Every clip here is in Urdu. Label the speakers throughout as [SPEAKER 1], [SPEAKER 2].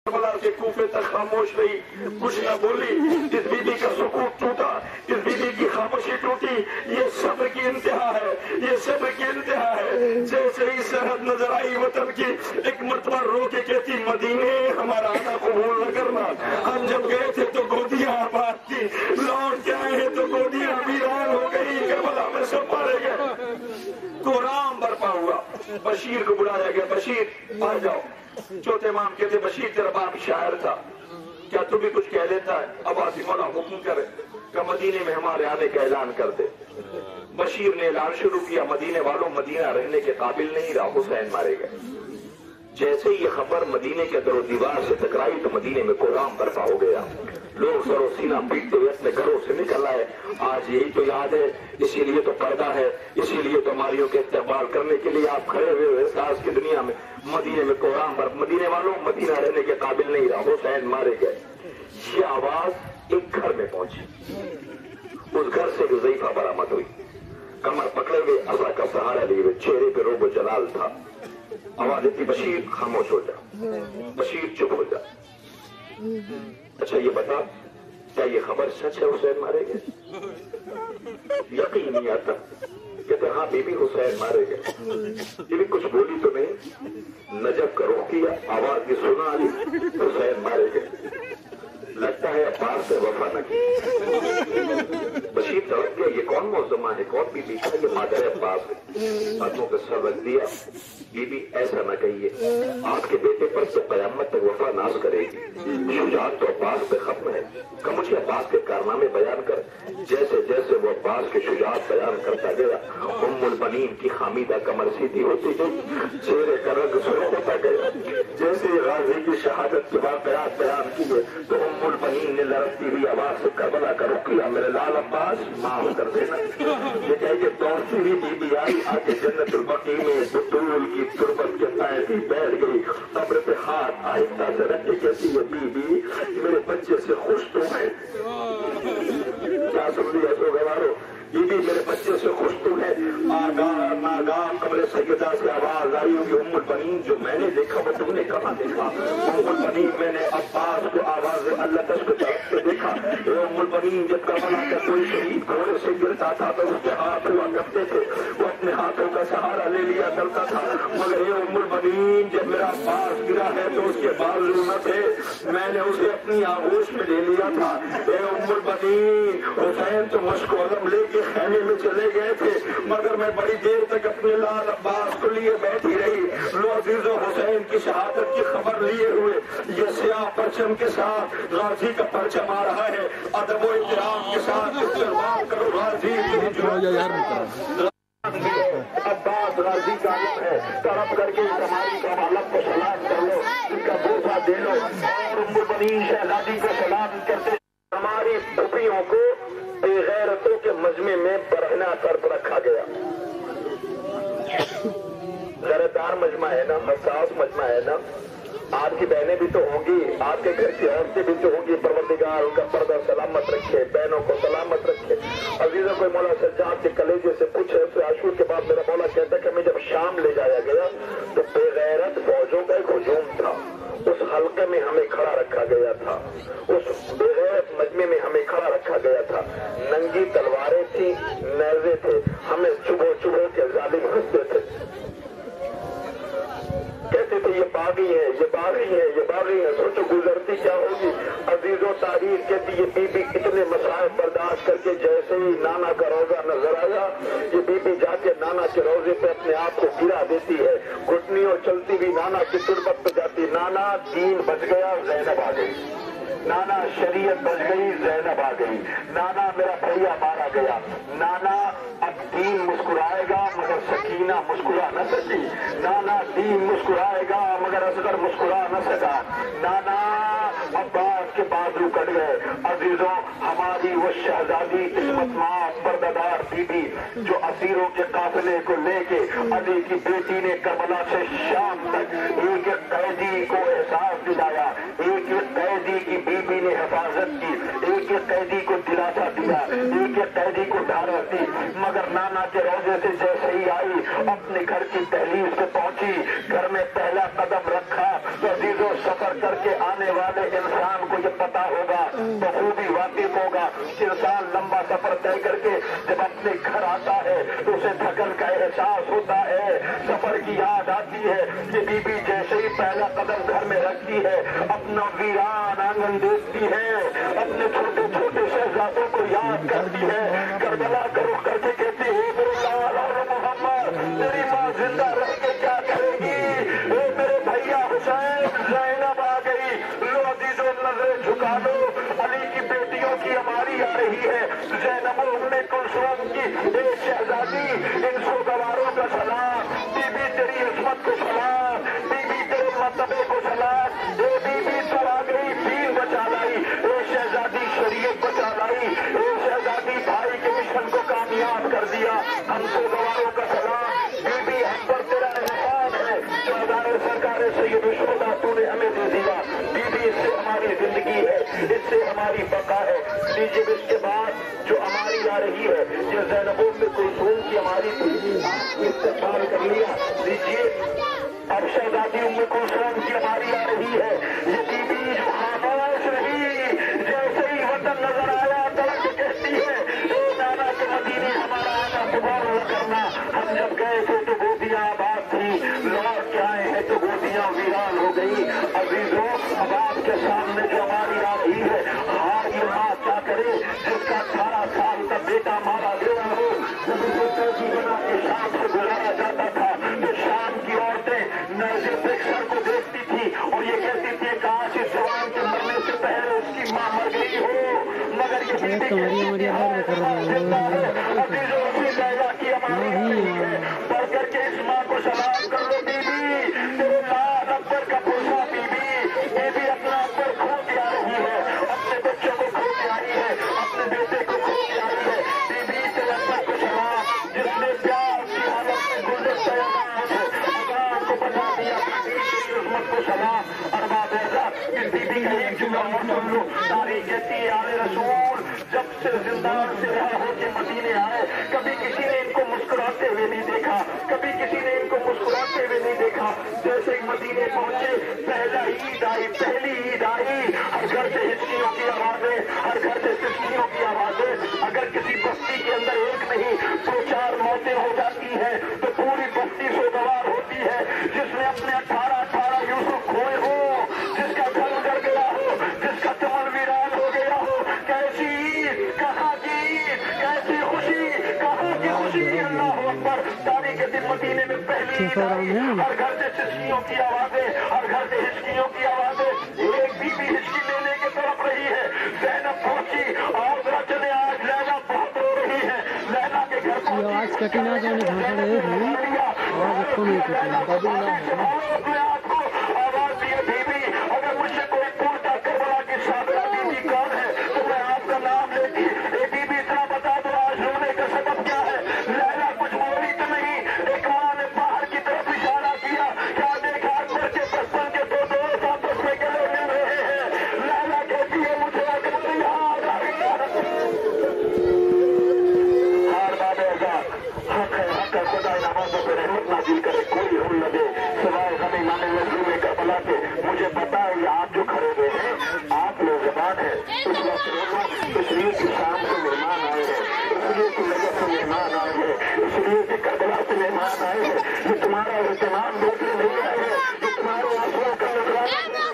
[SPEAKER 1] کربلا کے کوفے تک خاموش رہی، کچھ نہ بولی. اس بی بی کا سکوت ٹوٹا، اس بی بی کی خاموشی ٹوٹی. یہ صبر کی انتہا ہے، یہ صبر کی انتہا ہے. جیسے ہی سرحد نظر آئی وطن کی، ایک مرتبہ رو کے کہتی مدینے ہمارا آنا قبول نہ کرنا. ہم جب گئے تھے تو گودیاں آباد کی، لوٹ کے آئے ہیں تو گودیاں ویران ہو گئی، کربلا میں سب مارے گئے. کوہرام برپا ہوا. بشیر کو بلایا گیا، بشیر آ جاؤ. چوتھے امام کہتے بشیر تیرا باپ شاعر تھا، کیا تو بھی کچھ کہہ لیتا ہے؟ اب آتی مولا حکم کرے کہ مدینے میں ہمارے آنے کا اعلان کر دے. بشیر نے اعلان شروع کیا، مدینے والوں مدینہ رہنے کے قابل نہیں رہا، حسین مارے گئے. جیسے یہ خبر مدینے کے در و دیوار سے ٹکرائی تو مدینے میں کوہرام برپا ہو گیا. لوگ سر و سینہ پیٹتے ہوئے اپنے گھروں سے نکل آئے. آج یہی تو یاد ہے، اسی لیے تو پردہ ہے، اسی لیے تو ہماریوں کے استقبال کرنے کے لیے آپ کھڑے ہوئے احساس کی دنیا میں. مدینے میں کوہرام پر مدینے والوں مدینہ رہنے کے قابل نہیں رہا، حسین مارے گئے. یہ آواز ایک گھر میں پہنچی. اس گھر سے حذیفہ برآمد ہوئی، کمر پکڑے ہوئے، عصا کا سہارا لیے ہوئے، چہرے پہ روب و جلال تھا. آواز دیتی بشیر خاموش ہو جا، بشیر چپ ہو جا. اچھا یہ بتا کیا یہ خبر سچ ہے حسین مارے گئے؟ یقین نہیں آتا. کہتے ہاں بی بی حسین مارے گئے. یہ بھی کچھ بولی تو نہیں، نجف کا رخ کیا، آواز کی سنا لی، حسین مارے گئے. لگتا ہے عباس سے وفا نہ کی. بشیر تڑپ گیا، یہ کون موزمہ ہے، کون بی بی ہے؟ یہ مادر عباس ہے. ہاتھوں پہ سر رکھ دیا. بی بی ایسا نہ کہیے، آپ کے بیٹے پر تو قیامت تک وفا ناز کرے گی. شجاعت تو عباس پہ ختم ہے. کہ مجھے عباس کے کارنامے بیان کر. جیسے جیسے وہ عباس کی شجاعت بیان کرتا گیا، ام البنین کی خامیدہ کمر سیدھی ہوتی گئی، چہرے کا رنگ سرخ ہوتا گیا. جیسے غازی کی شہادت کے واقعات بیان کیے تو ام البنین نے لڑکتی ہوئی آواز سے کربلا کا رخ کیا، میرے لال عباس معاف کر دینا. یہ کہہ کے دوڑتی ہوئی بی بی آئی، آگے جنت البقیع میں بطول کی تربت کے پائے بیٹھ گئی. قبر پہ ہاتھ آہستہ سے رکھ کے کہتی ہے بی بی میرے بچے سے خوش تو ہے؟ کیا سن لیا سو گوارو؟ بی بی میرے بچے سے خوش تو ہے؟ آگاہ ناگاہ قبر سیدہ سے آواز آئی ہوگی ام البنین جو میں نے دیکھا وہ تم نے کہاں دیکھا؟ ام البنین میں نے عباس کو آواز اللہ تش کو طرف سے دیکھا. ام البنین جب کربلا کا کوئی شہید گھوڑے سے گرتا تھا تو اس کے ہاتھ ہوا کرتے تھے، وہ اپنے ہاتھوں کا سہارا لے لیا کرتا تھا. مگر یہ ام البنین جب میرا عباس گرا ہے تو اس کے بازو نہ تھے، میں نے اسے اپنی آغوش میں لے لیا تھا. اے ام البنین حسین تو مشک و علم لے کے خیمے میں چلے گئے تھے، مگر میں بڑی دیر تک اپنے لال عباس کو لیے بیٹھی رہی. لو عزیز و حسین کی شہادت کی خبر لیے ہوئے یہ سیاہ پرچم کے ساتھ غازی کا پرچم آ رہا ہے. ادب و احترام کے ساتھ استقبال کرو غازی. عباس غازی کا علم ہے، طرف کر کے ہماری کا علم کو سلام کر لو، ان کا بوسہ دے لو. اور ام البنین شہزادی کو سلام کرتے ہماری پھوپھیوں کو بے غیرتوں کے مجمع میں برہنہ طرف رکھا گیا. غیرتدار مجمع ہے نا، حساس مجمع ہے نا. آپ کی بہنیں بھی تو ہوں گی، آپ کے گھر کی عورتیں بھی تو ہوں گی. پروردگار ان کا پردہ سلامت رکھے، بہنوں کو سلامت رکھے. عزیزوں کوئی مولا سجاد کے کلیجے سے پوچھے تو عاشور کے بعد میرا مولا کہتا ہے کہ ہمیں جب شام لے جایا گیا تو بے غیرت فوجوں کا ایک ہجوم تھا. اس حلقے میں ہمیں کھڑا رکھا گیا تھا، اس بے غیرت مجمع میں ہمیں کھڑا رکھا گیا تھا. ننگی تلواریں تھیں، نیزے تھے، ہمیں چبھو چبھو کے ظالم ہنستے تھے. کہتے تھے یہ باغی ہے، یہ باغی ہے، یہ باغی ہے. سوچو گزرتی کیا ہوگی. عزیزوں تاریخ کہتی یہ بی بی کتنے مسائل برداشت کر کے جیسے ہی نانا کا روزہ نظر آیا یہ بی بی جا کے نانا کے روزے پہ اپنے آپ کو گرا دیتی ہے. گھٹنیوں چلتی ہوئی نانا کی تربت پہ جاتی. نانا دین بچ گیا، زینب آ گئی. نانا شریعت بچ گئی، زینب آ گئی. نانا میرا بھیا مارا گیا. نانا اب دین مسکرائے گا مگر سکینہ مسکرا نہ سکی. نانا دین مسکرائے گا مگر اصغر مسکرا نہ سکا. نانا عباس کے بازو کٹ گئے. عزیزوں ہماری وہ شہزادی قسمت ماں پردہ بی بی جو اسیروں کے قافلے کو لے کے علی کی بیٹی نے کربلا سے شام تک ایک ایک قیدی کو احساس دلایا، ایک ایک قیدی کی بی بی نے حفاظت کی، ایک ایک قیدی کو دلاسا دیا، ایک ایک قیدی کو ڈھارس دی. مگر نانا کے روزے سے جیسے ہی آئی اپنے گھر کی دہلیز پہ پہنچی، گھر میں پہلا قدم رکھا تو عزیزوں سفر کر کے آنے والے انسان کو یہ پتا ہوگا، بخوبی واقف ہوگا، انسان لمبا سفر طے کر کے جب اپنے گھر آتا ہے تو اسے تھکن کا احساس ہوتا ہے، سفر کی یاد آتی ہے کہ بی بی جیسے ہی پہلا قدم گھر میں رکھتی ہے اپنا ویران آنگن دیکھتی ہے، اپنے چھوٹے چھوٹے شہزادوں کو یاد کرتی ہے، کربلا کا رخ کر کے کہتی ہے میرے لال اور محمد میری ماں زندہ رہ کے کیا کرے گی، اے میرے بھیا حسین زینب آ گئی، لو عزیزو نظریں جھکا لو، علی کی بیٹیوں کی ہماری آ رہی ہے، زینب ام کلثوم کی ایک شہزادی، ان سوگواروں کا سلام، بی بی تیری عصمت کو سلام، بی بی تیرے مرتبے کو سلام، اے بی بی تو آ گئی دین بچا لائی، اے شہزادی شریعت بچا لائی، اے شہزادی بھائی کے مشن کو کامیاب کر دیا، ہم سوگواروں کا سلام، بی بی ہم پر تیرا احسان ہے، چودھارے سرکار سید الشہداء تو نے ہمیں دے دیا، بی بی اس سے ہماری زندگی ہے، اس سے ہماری بقا ہے، لیجیے اس کے بعد جو ہماری آ رہی ہے یہ زینب ام کلثوم کی ہماری استقبال کر لیا، لیجیے اب شہزادی ام کلثوم کی ہماری آ رہی ہے، یہ بی بی جو خاموش رہی، جیسے ہی وطن نظر آیا تڑپ کہتی ہے اے نانا کے مدینے ہمارا آنا قبول نہ کرنا، ہم جب گئے تھے تو گودیاں آباد تھی، لوٹ کے آئے ہیں تو گودیاں ویران ہو گئی، عزیزوں اب آپ کے سامنے جو ہماری آ رہی ہے، ہار یہ ماں کیا کرے جس کا 18 سال کا بیٹا مارا گیا ہو، جب اسے کی بنا کے شام سے بلایا جاتا تھا تو شام کی عورتیں نیزے پہ سر کو دیکھتی تھی اور یہ کہتی تھی کاش اس جوان کے مرنے سے پہلے اس کی ماں مر گئی ہو، مگر یہ پڑھ کر کے اس ماں کو سلام کر لو، بی بی تیرے لال اکبر کا پوچھا، بی بی اپنا اکبر کھو کے آ رہی ہے، اپنے بچوں کو کھو کے آئی ہے، اپنے بیٹے کو کھو کے آئی ہے، بی بی تیرے اکبر کو سلام، جس نے پیار کی حالت میں گلدستہ آباد کو بچا دیا، بی بی تیری عظمت کو سلام، ارباب ایسا اس بی بی کا ایک جملہ سن لو، تاریخ کہتی ہے آل رسول جب سے زندان سے رہا ہو کے مدینے آئے کبھی کسی نے ان کو مسکراتے ہوئے نہیں دیکھا، کبھی کسی نے ان کو مسکراتے ہوئے نہیں دیکھا، جیسے ہی مدینے پہنچے پہلا عید آئی، پہلی عید آئی، ہر گھر سے ہچکیوں کی آوازیں، ہر گھر سے سسکیوں کی آوازیں، اگر کسی بستی کے اندر ایک نہیں 2-4 موتیں ہو جاتی ہیں تو پوری بستی سوگوار ہوتی ہے، جس نے اپنے 18 یوسف کھوئے ہو، جس کا گھر اجڑ گیا ہو، جس کا چمن ویران ہو گیا ہو، کیسی عید، کہاں کی عید، کیسی خوشی، کہاں کی خوشی، اللہ اکبر، تاریخ کے دن مدینے میں پہلی عید آئی، ہر گھر سے سسکیوں کی آوازیں، ہر گھر سے ہچکیوں کی آوازیں، ایک بی بی ہچکی لینے کی طرف رہی ہے، زینب پہنچی اور ذرا چلے آج لیلا بہت رو رہی ہے، لیلا کے گھر پہنچی،
[SPEAKER 2] آواز کٹی نہ جانے آواز کو نہیں کٹی
[SPEAKER 1] آواز دیے بی بی اگر مجھ سے کوئی پوچھتا کربلا کی صابرہ بی بی کون ہے تو میں آپ کا نام لیتی، اے بی بی اتنا بتا دو آج رونے کا سبب کیا ہے، لیلا کچھ بولی تو نہیں، ایک ماں نے باہر کی طرف اشارہ کیا، کیا دیکھا اکبر کے 55 کے 2 دوست آپس میں گلے مل رہے ہیں، لیلا کہتی ہے مجھے اکبر یاد آ گیا، ہار باب آزاد حق ہے خدا نمازوں پہ رحمت نازل کرے، کوئی ہم نہ دے سوائے غم امام مظلوم کربلا کے، مجھے پتا ہے یہ آپ جو کھڑے ہوئے ہیں آپ لوگ زبان ہیں، اس وقت لوگوں اس لیے کہ شام سے مہمان آئے ہیں، اس لیے کہ نجف سے مہمان آئے ہیں، اس لیے کہ کربلا سے مہمان آئے ہیں، یہ تمہارا اہتمام دیکھنے نہیں آئے ہیں، یہ تمہارے آنسوؤں کا نظرانہ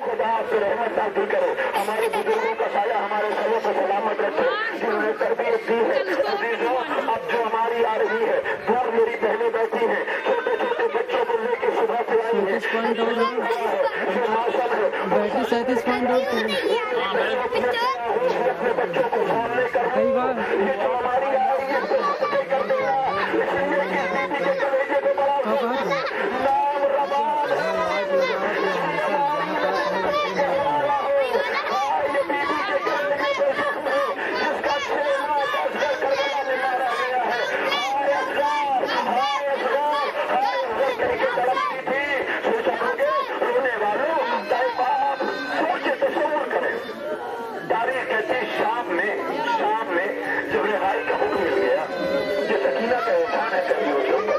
[SPEAKER 1] خدا آپ سے رحمت نازل کرے، ہمارے بزرگوں کا سایہ ہمارے سروں پر سلامت رکھے، جنہوں نے تربیت دی ہے، عزیزوں اب جو ہماری آ رہی ہے، دور میری بہنیں بیٹھی ہیں، چھوٹے چھوٹے بچوں کو لے کے صبح سے آئی ہیں، یہ موسم ہے،
[SPEAKER 2] بیٹری 37.8
[SPEAKER 1] اپنے بچوں کو فون لے کر
[SPEAKER 2] کئی بار
[SPEAKER 1] یہ جو ہماری آ رہی ہے اس کو صدقے کر دینا، اس لیے کہ اس بیٹی کے کلیجے پہ بڑا نام رباب ہے، یہ بیوی کے کلیجے پہ زخم ہے جس کا 6 ماہ کا اثر کربلا میں مارا گیا ہے، ہائے افغان، ہائے افغان، ہائے افغان کہہ کے تڑپتی تھی، سوچا ہوگے رونے والوں طیب آپ سوچے تصور کریں، تاریخ کہتی شام میں جب رہائی کا حکم مل گیا، یہ سکینہ کا احسان ہے کبھی کے اوپر،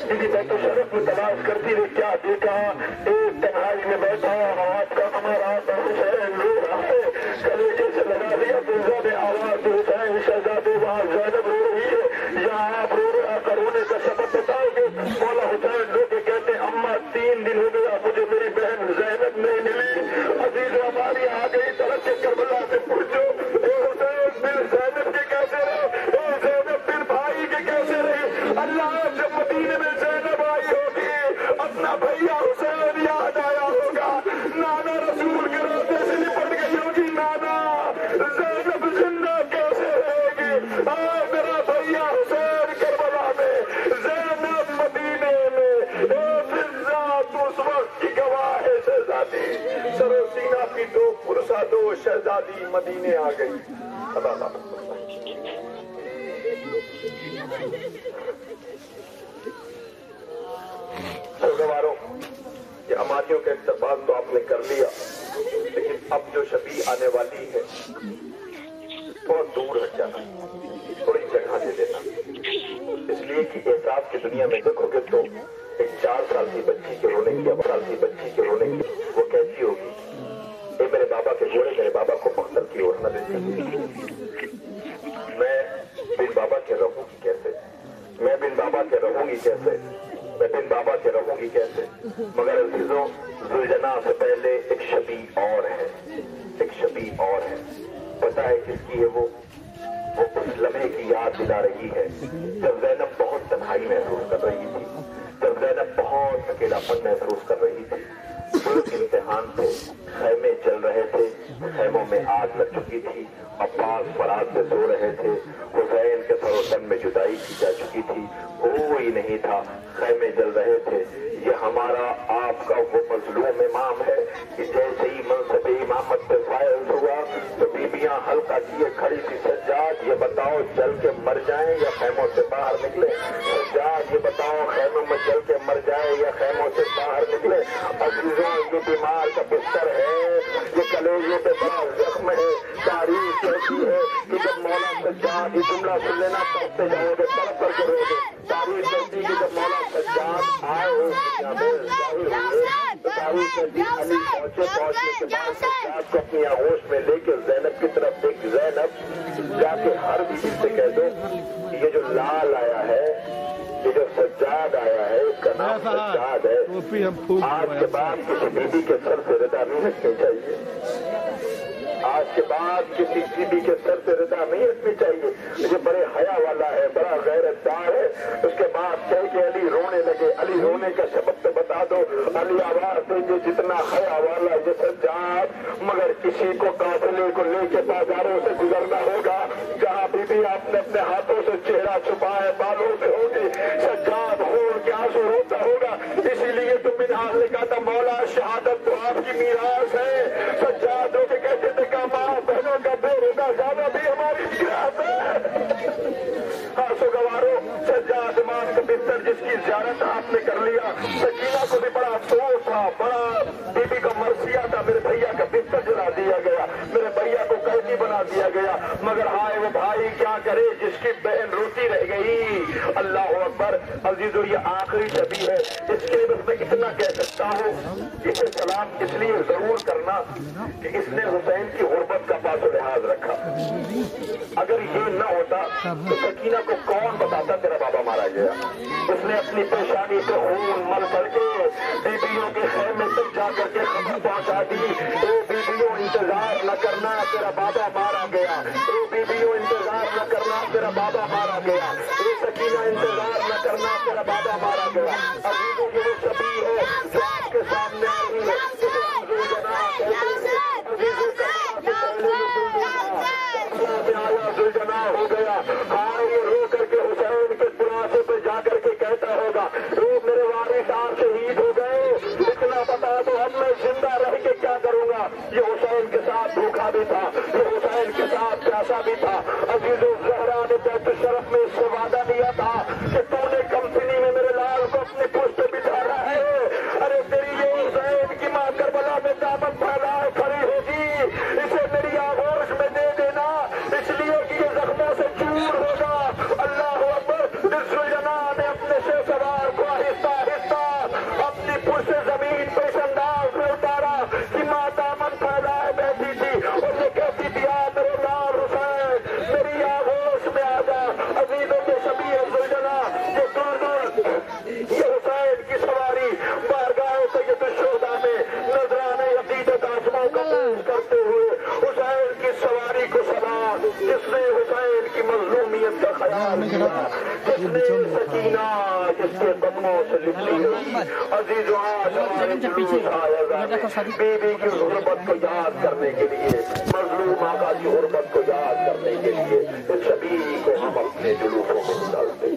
[SPEAKER 1] جنہیں بیت شرف میں تلاش کرتی رہی کیا دیکھا ایک تنہائی میں بیٹھا آواز کا ہمارا حسین رو رہا ہے کلیجے سے لگا دیا فضا میں آواز حسین شہزادے وہاں زینب رو رہی ہے یا آپ رو رہا کر رونے کا سبب بتاؤ گے مولا حسین رو کے کہتے اماں 3 دن ہو گیا مجھے میری بہن زینب نہیں ملی عزیز ہماری آ گئی طرف سے کربلا سے پوچھو اے حسین دل زینب کے کیسے رہے اے زینب دل بھائی کے کیسے رہے اللہ جب مدینے میں زینب آئی ہوگی اپنا بھیا حسین یاد آیا ہوگا نانا رسول کے راستے سے لپٹ گئی ہوگی نانا زینب زندہ کیسے رہے گی میرا بھیا حسین کربلا میں زینب مدینے میں اس وقت کی گواہ ہے شہزادی سرو سینہ کی 2 پرسا 2 شہزادی مدینے آ گئی اللہ سوگواروں یہ ہماریوں کا استقبال تو آپ نے کر لیا لیکن اب جو شفیع آنے والی ہے بہت دور ہٹ جانا تھوڑی جگہ دے دینا اس لیے کہ احساس کی دنیا میں دیکھو گے تو ایک 4 سال کی بچی کے رونے کی 4 سال کی بچی کے رونے کی وہ کیسی ہوگی اے میرے بابا کے گھوڑے میرے بابا کو مقتل کی اور نہ دیتے میں بن بابا کے رہوں گی کیسے میں بن بابا کے رہوں گی کیسے میں بن بابا کے رہوں گی کیسے مگر عزیزوں ذوالجناح سے پہلے ایک شفیع اور ہے ایک شفیع اور ہے پتہ ہے کس کی ہے وہ اس لمحے کی یاد دلا رہی ہے جب زینب بہت تنہائی محسوس کر رہی تھی جب زینب بہت اکیلا پن محسوس کر رہی تھی ایک امتحان تھے خیمے چل رہے تھے خیموں میں آگ لگ چکی تھی عباس فرات سے سو رہے تھے حسین کے سر و تن میں جدائی کی جا چکی تھی کوئی نہیں تھا خیمے جل رہے تھے یہ ہمارا آپ کا وہ مظلوم امام ہے کہ جیسے ہی منصب امامت پہ فائز ہوا تو بیبیاں ہلکا کیے کھڑی تھی سجاد یہ بتاؤ جل کے مر جائیں یا خیموں سے باہر نکلے سجاد یہ بتاؤ خیموں میں جل کے مر جائیں یا خیموں سے باہر نکلے عزیزوں یہ بیمار کا بستر ہے یہ کلیجے پہ بڑا زخم ہے تاریخ کہتی ہے کہ جب مولا سجاد یہ جملہ سن لینا پڑھتے جاؤ گے تڑپ کر کے رہو گے تاریخ کہتی ہے کہ جب مولا سجاد آئے ہو تاریخ کہتی علی پہنچنے کے بعد سجاد کو اپنی آغوش میں لے کے زینب کی طرف دیکھ زینب جا کے ہر بیوی سے کہہ دو کہ یہ جو لال آیا ہے یہ جو سجاد آیا ہے اس کا نام سجاد ہے آج کے بعد کسی بیوی کے سر سے ردا نہیں رکھنی چاہیے آج کے بعد کسی بیوی کے سر سے ردا نہیں رکھنی چاہیے یہ بڑے حیا والا ہے بڑا غیرت دار ہے اس کے بعد کہہ کے علی رونے لگے علی رونے کا سبب تو بتا دو علی آواز دیجیے جتنا حیا والا یہ سجاد مگر کسی کو قافلے کو لے کے بازاروں سے گزرنا ہوگا جہاں بیوی آپ نے اپنے ہاتھوں سے چہرہ چھپائے بالوں سے ہوگی سجاد خون کے آنسو روتا ہوگا اسی لیے تم منہاج نے کہا تھا مولا شہادت تو آپ کی میراث ہے سجاد ہو کے کہتے تھے کہ ماں بہنوں کا بے روزہ زیادہ بھی ہماری میراث ہے ہاں سوگوارو سجاد امام کا بستر جس کی زیارت آپ نے کر لیا سکینہ کو بھی بڑا افسوس تھا بڑا بیوی کا مرثیہ تھا میرے بھیا کا بستر جلا دیا گیا میرے بھیا کو قیدی بنا دیا گیا مگر ہائے وہ بھائی کیا کرے جس کی بہن روتی رہ گئی اللہ اکبر عزیزو یہ آخری شبی ہے اس کے لیے بس میں اتنا کہہ سکتا ہوں اسے سلام اس لیے ضرور کرنا کہ اس نے حسین کی غربت کا پاس و لحاظ رکھا اگر یہ نہ ہوتا تو سکینہ کو کون بتاتا تیرا بابا مارا گیا اس نے اپنی پیشانی پہ خون مل کر کے بیویوں کے خیمے تک جا کر کے خبر پہنچا دی اے بیویوں انتظار نہ کرنا تیرا بابا مارا گیا اے بیویوں انتظار نہ کرنا تیرا بابا مارا گیا اے سکینہ انتظار نہ کرنا تیرا بابا مارا گیا عزیزوں کی وہ شبیہ ہے جو آپ کے سامنے آ رہی ہے ذوالجناح ہو گیا ہاں یہ رو کر کے حسین کے پراسے پہ جا کر کے کہتا ہوگا میرے وارث آپ شہید ہو گئے اتنا بتا دو اب میں زندہ رہ کے کیا کروں گا یہ حسین کے ساتھ بھوکا بھی تھا یہ حسین کے ساتھ پیاسا بھی تھا عزیز الزہرا نے بیت الشرف میں اس سے وعدہ دیا تھا کہ تو نے کمپنی میں میرے لال کو اپنے پشت پہ بٹھانا ہے ارے تیری یہ حسین کی ماں کربلا میں دامن پھیلائے کھڑی ہوگی اسے میری آغوش میں دے دینا اس لیے کہ یہ زخموں سے چور ہوگا اللہ اکبر ذوالجناح نے اپنے سے سوال یہ حسین کی سواری بارگاہ سید الشہداء میں نذرانے عقیدت آسماں کا پیش کرتے ہوئے حسین کی سواری کو سلام، جس نے حسین کی مظلومیت کا خیال کیا، جس نے سکینہ جس کے قدموں سے لپٹی ہوئی عزیز و ہمارے جلوس آیا بی بی کی غربت کو یاد کرنے کے لیے، مظلوم آقا کی غربت کو یاد کرنے کے لیے اس سبھی کو ہم اپنے جلوسوں میں نکالتے ہیں۔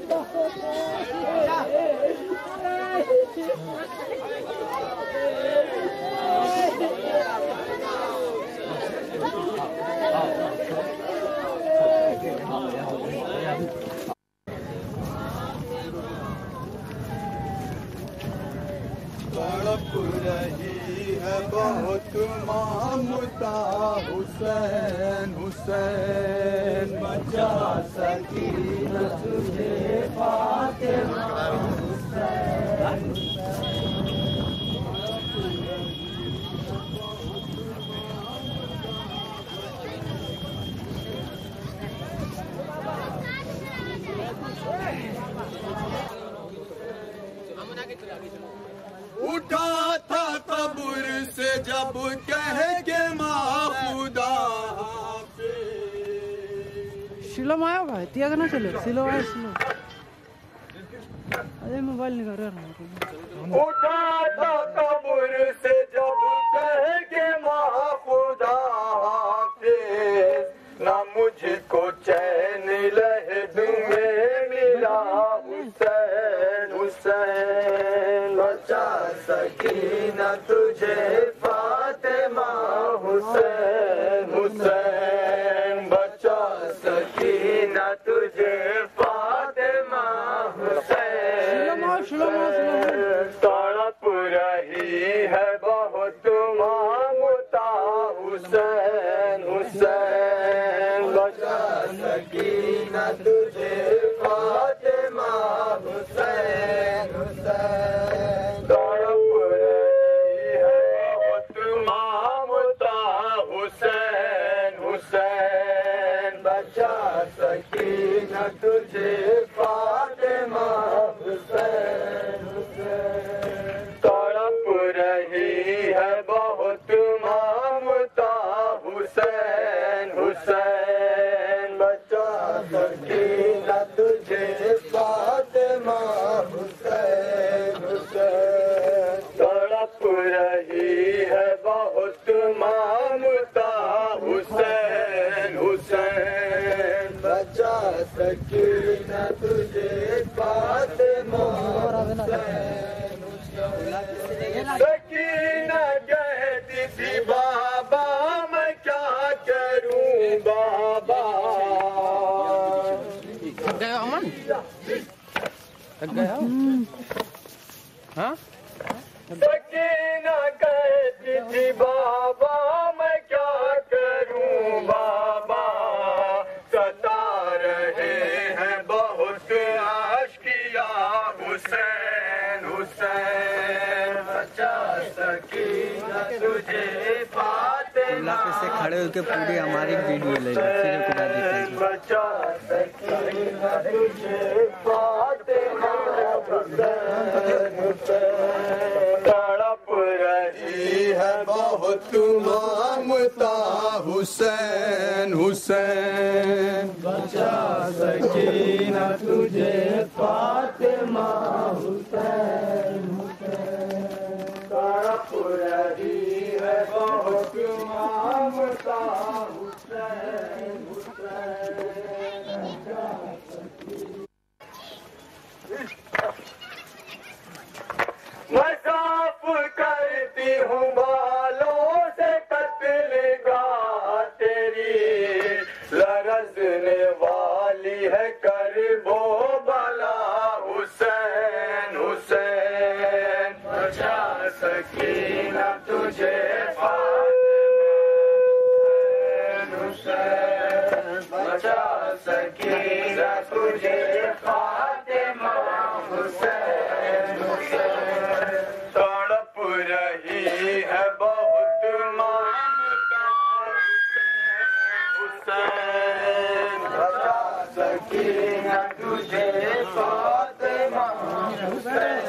[SPEAKER 3] تڑپ رہی ہے بہت مامتا حسین حسین، بچا سکینہ تجھے فاطمہ حسین۔ اٹھا تھا قبر سے جب کہہ کے ماں خدا
[SPEAKER 2] شلو آیا ہوگا تیا کا نہ چلے سلو آیا سلو ارے موبائل نکال رہا
[SPEAKER 3] اٹھا تھا قبر سے جب کہہ کے ماں خدا حافظ، نہ مجھ کو چین لہد میں ملا حسین حسین، بچا سکینہ تجھے فاطمہ حسین حسین، بچا سکینہ تجھے فاطمہ حسین۔ تڑپ رہی ہے بہت مامتا حسین حسین، بچا سکینہ تجھے فاطمہ حسین حسین، تڑپ رہی ہے بہت مامتا حسین حسین، بچا سکینہ تجھے فاطمہ حسین حسین، تڑپ رہی ہے بہت مامتا حسین حسین، بچا سکینہ تجھے فاطمہ حسین حسین، تڑپ رہی ہے بہت مامتا حسین حسین، بچا سکینہ تجھے فاطمہ حسین حسین۔ سکینہ کہتی تھی بابا میں کیا کروں بابا،
[SPEAKER 2] تھک گیا امن تھک گیا ہاں
[SPEAKER 3] سکینہ کہتی تھی بابا میں کیا کروں بابا، ستا رہے ہیں بہت عاشقیا حسین حسین، بچا سکینہ تجھے فاطمہ
[SPEAKER 2] سے کھڑے ہو کے پوری ہماری ویڈیو لے لیں پھر خدا دیتے ہیں۔
[SPEAKER 3] بچا سکینہ تجھے فاطمہ حسین حسین، تڑپ رہی ہے بہت مامتا حسین حسین، بچا سکینہ تجھے فاطمہ حسین حسین، تڑپ رہی ہے بہت مامتا حسین حسین، میں صاف کرتی ہوں بالوں سے قتل گاہ تیری، لرزنے والی ہے کرب و بلا حسین حسین، بچا سکینہ تجھے فاطمہ حسین، بچا سکینہ تجھے فاطمہ حسین حسین، تڑپ رہی ہے بہت مامتا حسین، بچا سکینہ تجھے فاطمہ حسین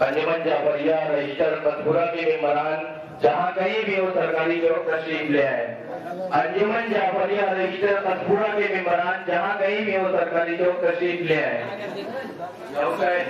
[SPEAKER 4] انجمن جعفریہ رجسٹر قطبپورہ کے ممبران جہاں کہیں بھی ہو سرکاری چوک تشریف لے آئے. انجمن جعفریہ رجسٹر قطبپورہ کے ممبران جہاں کہیں بھی ہو سرکاری چوک تشریف لے آئے.
[SPEAKER 3] حسین